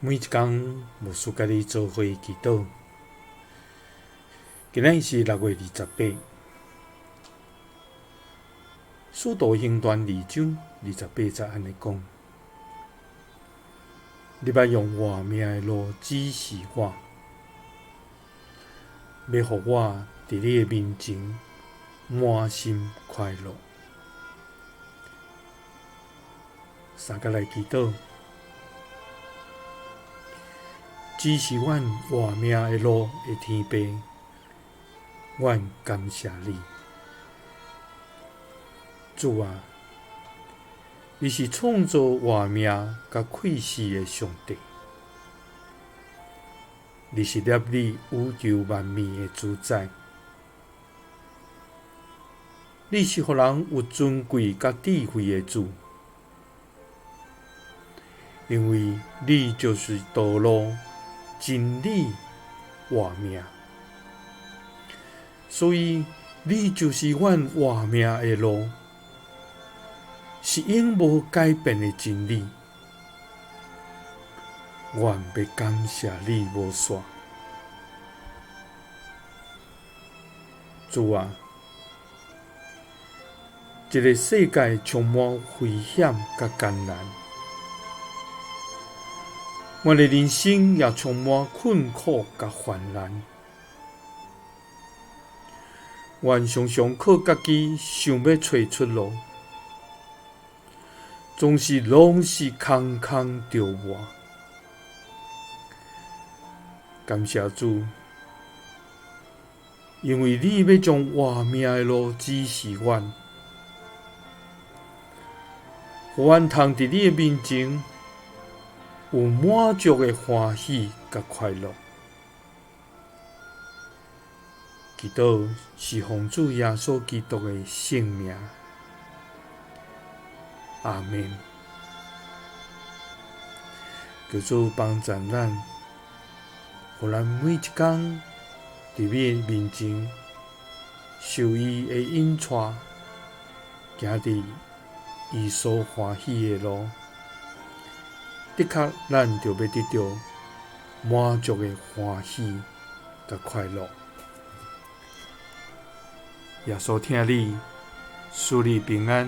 每一天，牧师甲你做伙祈祷。今日是6月28，使徒行传2章28节安尼讲：你捌用活命的路指示我，要予我伫你的面前满心快乐。三甲来祈祷。指示阮活命的路的天父，阮感谢你，主啊！你是创造活命甲气死的上帝，你是设立宇宙万物的主宰，你是予人有尊贵甲智慧的主，因为你就是道路。真理活命，所以你就是阮活命的路，是永无改变的真理。阮要感谢你无煞，主啊！这个世界充满危险甲艰难。我的人生也充满困苦甲患难，阮常常靠家己想要找出路，总是空空着我。感谢主，因为你要将活命的路指示阮，予阮通伫你的面前。有满足的欢喜甲快乐，祈祷是奉主耶稣基督的圣名，阿们。求主帮助咱，互咱每一天伫你面前受伊的引带，行伫伊所欢喜的路。的确，咱就要得到满足的欢喜甲快乐。耶稣听你，赐你平安。